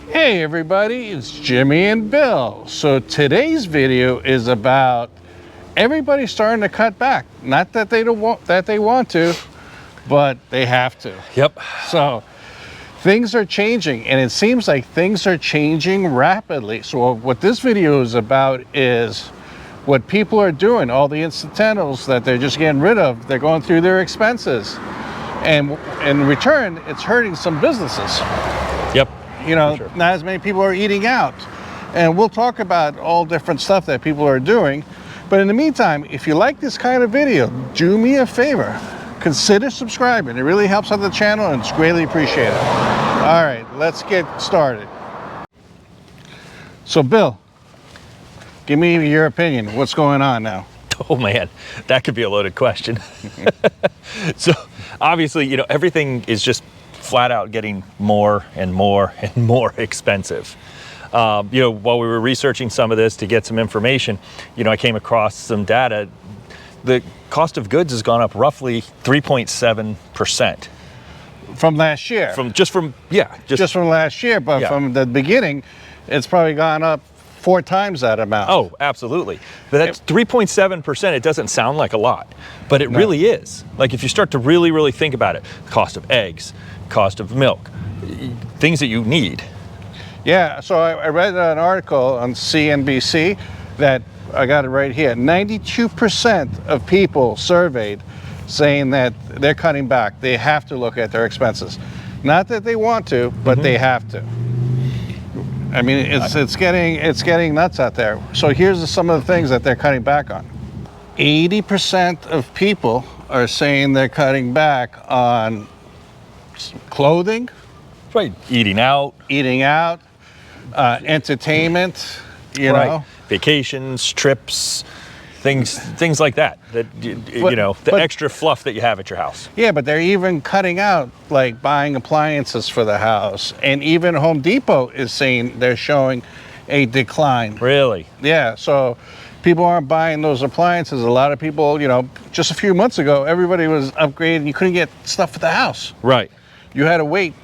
Hey everybody, it's Jimmy and Bill. So today's video is about everybody starting to cut back. Not that they don't want to, but they have to. Yep. So things are changing, and it seems like things are changing rapidly. So what this video is about is what people are doing, all the incidentals that they're just getting rid of. They're going through their expenses, and in return, it's hurting some businesses. Yep. You know, sure. Not as many people are eating out. And we'll talk about all different stuff that people are doing. But in the meantime, if you like this kind of video, do me a favor. Consider subscribing. It really helps out the channel and it's greatly appreciated. All right, let's get started. So Bill, give me your opinion. What's going on now? Oh man, that could be a loaded question. So obviously, you know, everything is just flat out getting more and more and more expensive. You know, while we were researching some of this to get some information, you know, I came across some data. The cost of goods has gone up roughly 3.7%. From last year? Just from last year, but yeah. From the beginning, it's probably gone up 4 times that amount. Oh, absolutely. But that's 3.7%. It doesn't sound like a lot, but it really is. Like if you start to really think about it, the cost of eggs, cost of milk, things that you need. Yeah, so I read an article on CNBC that, I got it right here, 92% of people surveyed saying that they're cutting back. They have to look at their expenses. Not that they want to, but they have to. I mean, it's getting nuts out there. So here's some of the things that they're cutting back on. 80% of people are saying they're cutting back on clothing, Right. Eating out, entertainment, you know, vacations, trips, things like that. The extra fluff that you have at your house. Yeah, but they're even cutting out like buying appliances for the house, and even Home Depot is saying they're showing a decline. Really? Yeah, so people aren't buying those appliances. A lot of people, you know, just a few months ago, everybody was upgrading. You couldn't get stuff for the house. Right. You had to wait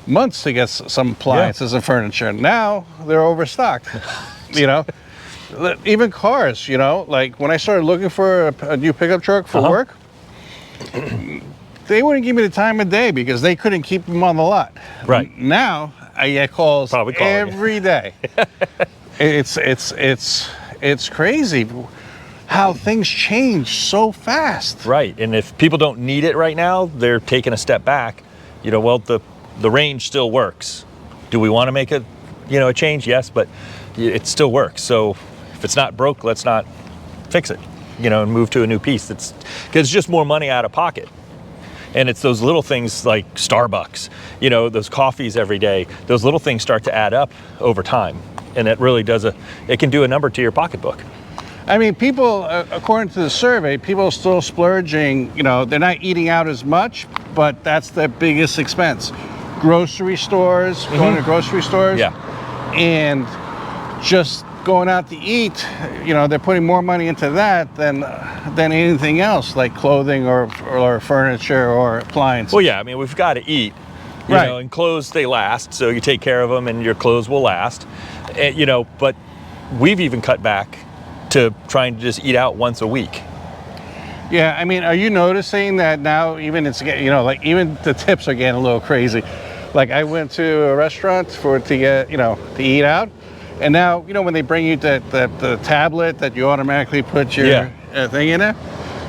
months to get some appliances and furniture. Now they're overstocked. You know, even cars, you know, like when I started looking for a new pickup truck for work, they wouldn't give me the time of day because they couldn't keep them on the lot. Right. Now I get calls every day. It's crazy how things change so fast. Right. And if people don't need it right now, they're taking a step back. You know, well, the range still works. Do we want to make a change? Yes, but it still works. So if it's not broke, let's not fix it, you know, and move to a new piece. Because it's just more money out of pocket. And it's those little things like Starbucks, you know, those coffees every day. Those little things start to add up over time. And it really does it can do a number to your pocketbook. I mean, people, according to the survey, people are still splurging. You know, they're not eating out as much, but that's their biggest expense. Grocery stores, going to grocery stores, and just going out to eat. You know, they're putting more money into that than anything else, like clothing or furniture or appliances. Well, yeah, I mean, we've got to eat, you know, and clothes, they last, so you take care of them and your clothes will last. You know, but we've even cut back to trying to just eat out once a week. Yeah, I mean, are you noticing that now even even the tips are getting a little crazy? Like I went to a restaurant to eat out, and now, you know, when they bring you the tablet that you automatically put your thing in there.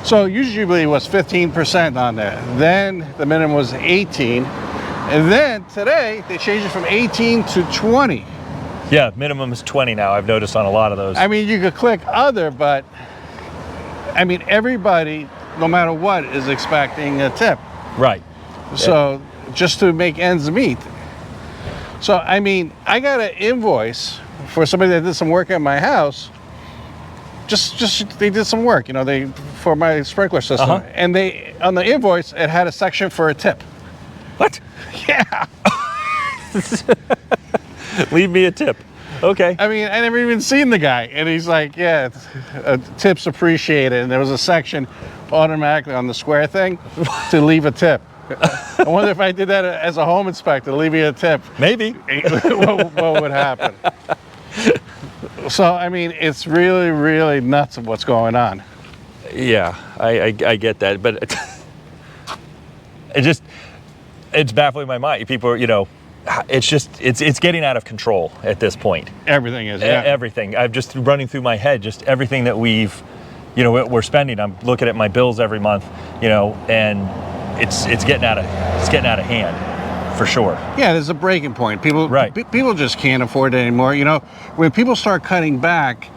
So usually it was 15% on there. Then the minimum was 18. And then today they changed it from 18 to 20. Yeah, minimum is 20 now. I've noticed on a lot of those. I mean, you could click other, but I mean, everybody, no matter what, is expecting a tip. Right. So just to make ends meet. So, I mean, I got an invoice for somebody that did some work at my house. Just they did some work, you know, for my sprinkler system. And on the invoice, it had a section for a tip. What? Yeah. Leave me a tip. Okay. I mean, I never even seen the guy. And he's like, yeah, tips appreciated. And there was a section automatically on the square thing to leave a tip. I wonder if I did that as a home inspector, leave me a tip. Maybe. what would happen? So, I mean, it's really, really nuts of what's going on. Yeah, I get that, but it's baffling my mind. People are, it's getting out of control at this point. Everything is, yeah. Everything. I'm just running through my head, just everything that we're spending. I'm looking at my bills every month, and it's getting out of hand, for sure. Yeah, there's a breaking point. People just can't afford it anymore. When people start cutting back,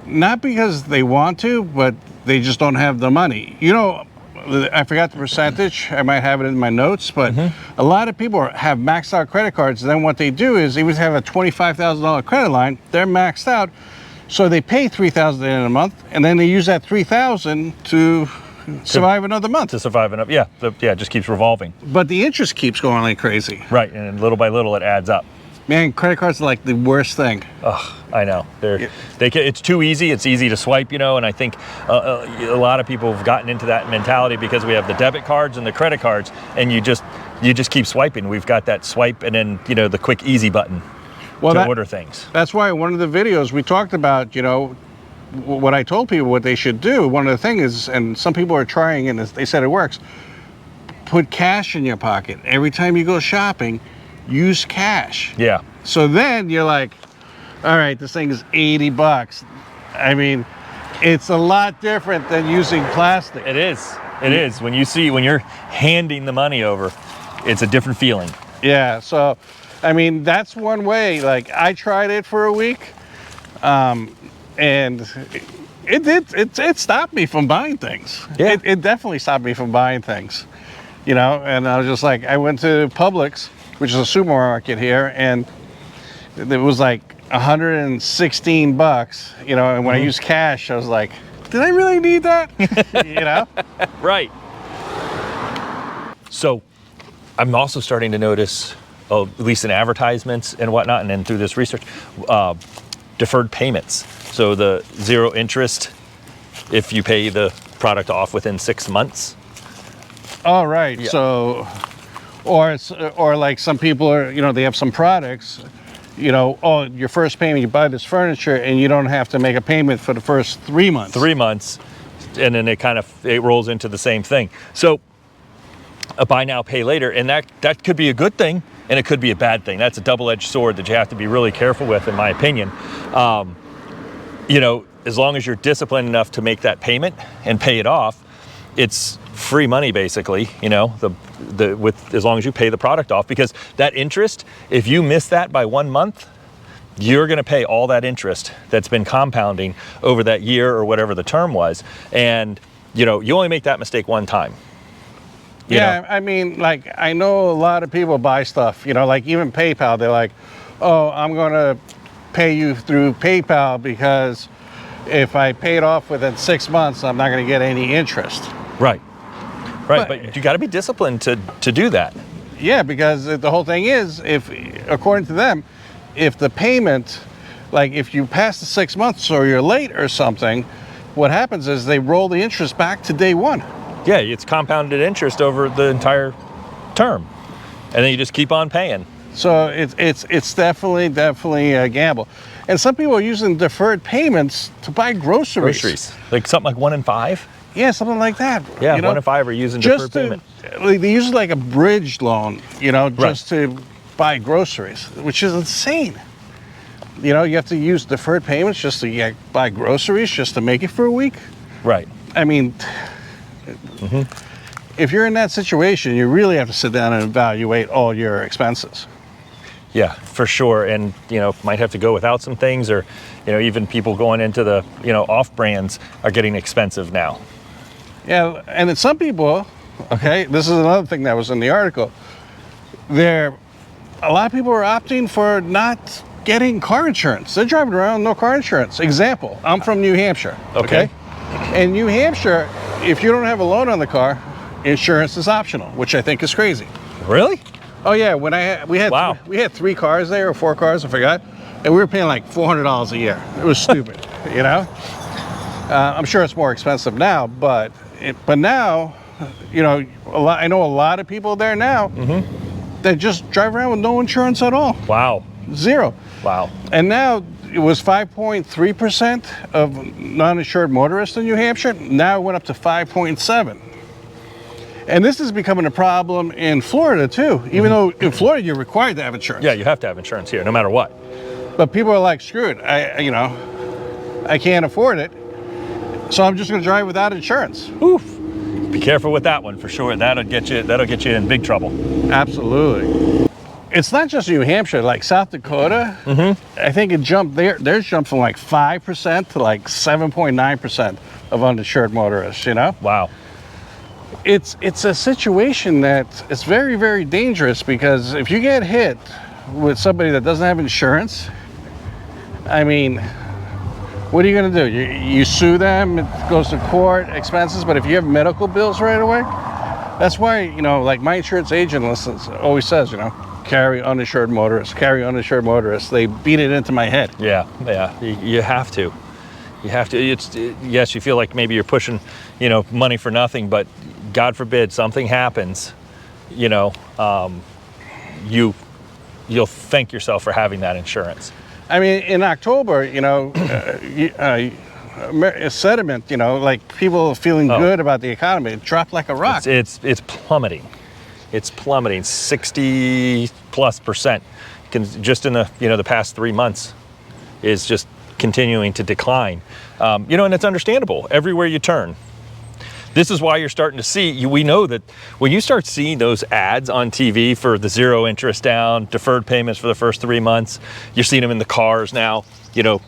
not because they want to, but they just don't have the money. I forgot the percentage. I might have it in my notes, but a lot of people have maxed out credit cards. And then what they do is they would have a $25,000 credit line. They're maxed out, so they pay $3,000 in a month, and then they use that $3,000 to survive another month. It just keeps revolving. But the interest keeps going like crazy. Right, and little by little it adds up. Man, credit cards are like the worst thing. Oh, I know. It's too easy. It's easy to swipe, and I think a lot of people have gotten into that mentality because we have the debit cards and the credit cards, and you just keep swiping. We've got that swipe and then the quick easy button to order things. That's why one of the videos we talked about, what I told people what they should do. One of the things is, and some people are trying, and they said it works. Put cash in your pocket every time you go shopping. Use cash. Yeah. So then you're like, all right, this thing is $80. I mean, it's a lot different than using plastic. It is. It is. When you're handing the money over, it's a different feeling. Yeah. So, I mean, that's one way. Like, I tried it for a week, and it stopped me from buying things. Yeah. It definitely stopped me from buying things. And I was just like, I went to Publix, which is a supermarket here, and it was like $116, and when I used cash, I was like, did I really need that? Right. So I'm also starting to notice, at least in advertisements and whatnot, and then through this research, deferred payments. So the 0 interest if you pay the product off within 6 months. Oh, right. Yeah. So, or like some people are, they have some products, your first payment, you buy this furniture and you don't have to make a payment for the first 3 months. 3 months, and then it rolls into the same thing. So a buy now, pay later, and that could be a good thing and it could be a bad thing. That's a double-edged sword that you have to be really careful with, in my opinion. As long as you're disciplined enough to make that payment and pay it off, it's free money basically, as long as you pay the product off, because that interest, if you miss that by 1 month, you're going to pay all that interest that's been compounding over that year or whatever the term was. And, you only make that mistake one time. I mean, like, I know a lot of people buy stuff, like even PayPal, they're like, oh, I'm going to pay you through PayPal because if I pay it off within 6 months, I'm not going to get any interest. Right. But you got to be disciplined to do that. Yeah, because the whole thing is, according to them, if the payment, like if you pass the 6 months or you're late or something, what happens is they roll the interest back to day one. Yeah, it's compounded interest over the entire term, and then you just keep on paying. So it's definitely a gamble. And some people are using deferred payments to buy groceries. Like something like 1 in 5? Yeah, something like that. Yeah, 1 in 5 are using deferred payment. They use it like a bridge loan, just to buy groceries, which is insane. You have to use deferred payments just to buy groceries, just to make it for a week. Right. I mean, if you're in that situation, you really have to sit down and evaluate all your expenses. Yeah, for sure. And, might have to go without some things, or, even people going into the, off brands are getting expensive now. Yeah, and then some people, this is another thing that was in the article, a lot of people are opting for not getting car insurance. They're driving around with no car insurance. Example, I'm from New Hampshire. Okay. In New Hampshire, if you don't have a loan on the car, insurance is optional, which I think is crazy. Really? Oh yeah, we had 3 cars there, or 4 cars, I forgot, and we were paying like $400 a year. It was stupid, I'm sure it's more expensive now, but now I know a lot of people there now that just drive around with no insurance at all. Wow. Zero. Wow. And now it was 5.3% of non-insured motorists in New Hampshire. Now it went up to 5.7. And this is becoming a problem in Florida too. Even though in Florida you're required to have insurance. Yeah, you have to have insurance here, no matter what. But people are like, screw it. I can't afford it, so I'm just going to drive without insurance. Oof. Be careful with that one for sure. That'll get you in big trouble. Absolutely. It's not just New Hampshire, like South Dakota. I think it jumped theirs jumped from like 5% to like 7.9% of uninsured motorists, Wow. It's a situation that it's very, very dangerous, because if you get hit with somebody that doesn't have insurance, I mean, what are you going to do? You sue them, it goes to court, expenses, but if you have medical bills right away, that's why, like my insurance agent always says, carry uninsured motorists, carry uninsured motorists. They beat it into my head. Yeah. You have to. You have to. Yes, you feel like maybe you're pushing, money for nothing, but God forbid something happens, you'll thank yourself for having that insurance. I mean, in October, sentiment, like people feeling good about the economy, it dropped like a rock. It's plummeting. It's plummeting 60+%. Just in the past 3 months is just continuing to decline. And it's understandable everywhere you turn. This is why you're starting to see, we know that when you start seeing those ads on TV for the 0 interest down, deferred payments for the first 3 months, you're seeing them in the cars now, 2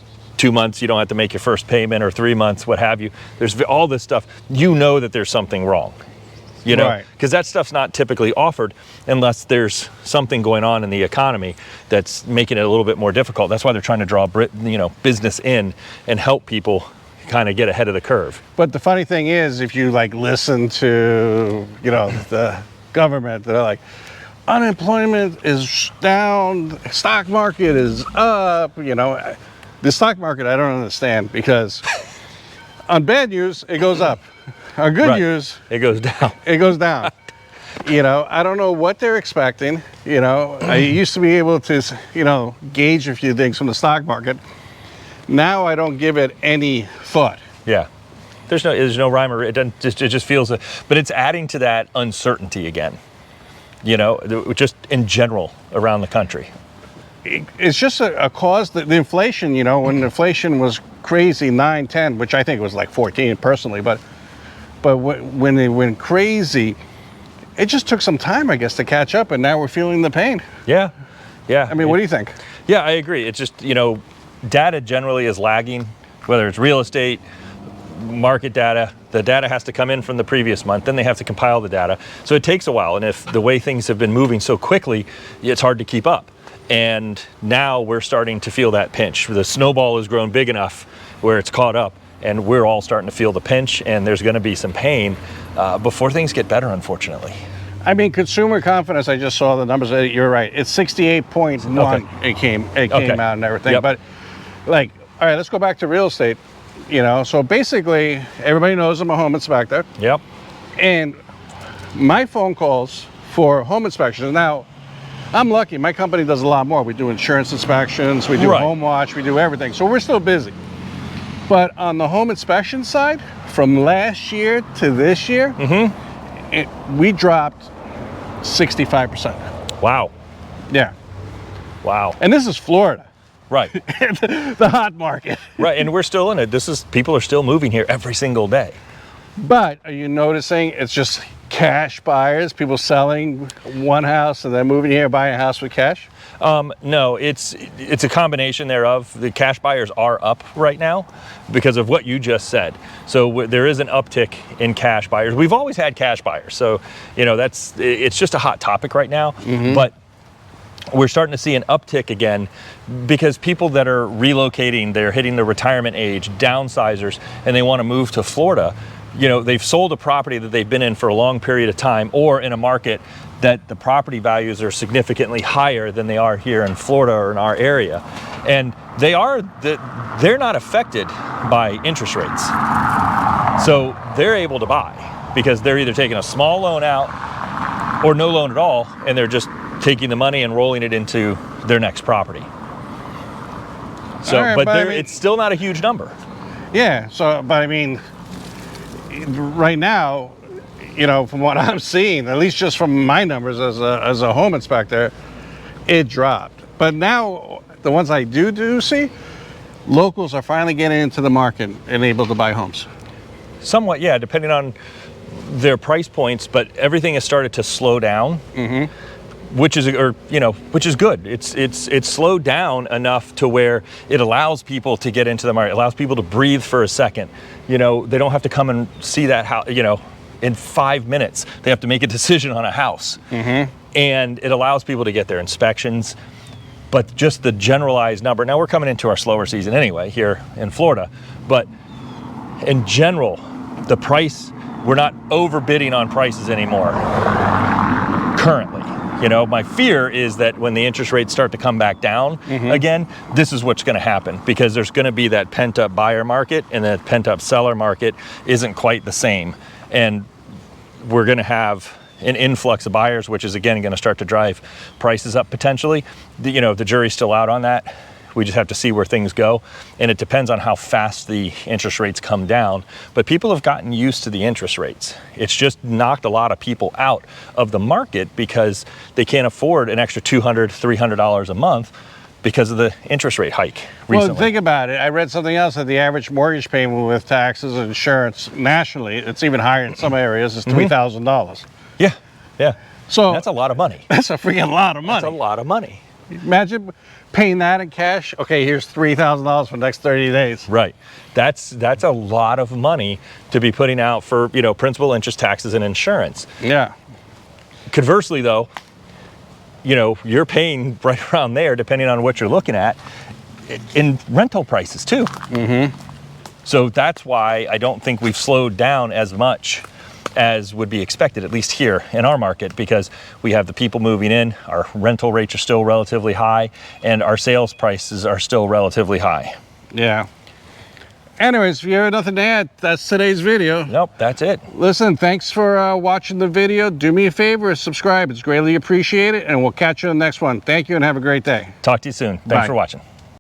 months, you don't have to make your first payment, or 3 months, what have you. There's all this stuff. That there's something wrong, Right. Because that stuff's not typically offered unless there's something going on in the economy that's making it a little bit more difficult. That's why they're trying to draw, business in and help people kind of get ahead of the curve. But the funny thing is, if you listen to, the government, they're like, unemployment is down, stock market is up, The stock market, I don't understand, because on bad news, it goes up. On good news, it goes down. It goes down. I don't know what they're expecting. I used to be able to, gauge a few things from the stock market. Now I don't give it any thought. Yeah. There's no rhyme or it just feels, but it's adding to that uncertainty again, just in general around the country. It's just a cause that the inflation, when inflation was crazy, 9, 10, which I think was like 14 personally, but when they went crazy, it just took some time, I guess, to catch up, and now we're feeling the pain. Yeah. I mean, what do you think? Yeah, I agree. It's just, data generally is lagging, whether it's real estate, market data. The data has to come in from the previous month, then they have to compile the data. So it takes a while, and if the way things have been moving so quickly, it's hard to keep up. And now we're starting to feel that pinch. The snowball has grown big enough where it's caught up, and we're all starting to feel the pinch, and there's going to be some pain before things get better, unfortunately. I mean, consumer confidence, I just saw the numbers. You're right. It's 68.1. Okay. It came out and everything. Yep. But all right, let's go back to real estate. So basically, everybody knows I'm a home inspector. Yep. And my phone calls for home inspections. Now, I'm lucky. My company does a lot more. We do insurance inspections. We do home watch. We do everything. So we're still busy. But on the home inspection side, from last year to this year, we dropped 65%. Wow. Yeah. Wow. And this is Florida. Right. The hot market. Right. And we're still in it. People are still moving here every single day. But are you noticing it's just cash buyers, people selling one house and then moving here, buying a house with cash? No, it's a combination thereof. The cash buyers are up right now because of what you just said. So there is an uptick in cash buyers. We've always had cash buyers. So, it's just a hot topic right now. But we're starting to see an uptick again because people that are relocating, they're hitting the retirement age, downsizers, and they want to move to Florida. They've sold a property that they've been in for a long period of time, or in a market that the property values are significantly higher than they are here in Florida or in our area. And they're not affected by interest rates. So they're able to buy. because they're either taking a small loan out or no loan at all, and they're just taking the money and rolling it into their next property. So, All right, but I mean, it's still not a huge number. Yeah, so, but I mean, right now, you know, from what I'm seeing, at least just from my numbers as a home inspector, it dropped. But now, the ones I do see, locals are finally getting into the market and able to buy homes. Somewhat, yeah, depending on their price points, but everything has started to slow down, which is, which is good. It's slowed down enough to where it allows people to get into the market, allows people to breathe for a second. You know, they don't have to come and see that house, you know, in 5 minutes. They have to make a decision on a house. And it allows people to get their inspections. But just the generalized number, now we're coming into our slower season anyway here in Florida, but in general, the price, we're not overbidding on prices anymore currently. You know, my fear is that when the interest rates start to come back down again, this is what's going to happen, because there's going to be that pent-up buyer market, and that pent-up seller market isn't quite the same. And we're going to have an influx of buyers, which is again going to start to drive prices up potentially. The jury's still out on that. We just have to see where things go, and it depends on how fast the interest rates come down. But people have gotten used to the interest rates. It's just knocked a lot of people out of the market because they can't afford an extra $200, $300 a month because of the interest rate hike recently. Well, think about it. I read something else, that the average mortgage payment with taxes and insurance nationally, it's even higher in some areas, is $3,000. Yeah. So that's a lot of money. That's a freaking lot of money. That's a lot of money. Imagine paying that in cash. Okay, here's $3,000 for the next 30 days. Right. That's a lot of money to be putting out for, principal, interest, taxes, and insurance. Yeah. Conversely, though, you're paying right around there, depending on what you're looking at, in rental prices too. So that's why I don't think we've slowed down as much as would be expected, at least here in our market, because we have the people moving in, our rental rates are still relatively high, and our sales prices are still relatively high. Yeah. Anyways, if you have nothing to add, that's today's video. Nope, that's it. Listen, thanks for watching the video. Do me a favor, subscribe. It's greatly appreciated, and we'll catch you on the next one. Thank you, and have a great day. Talk to you soon. Thanks for watching.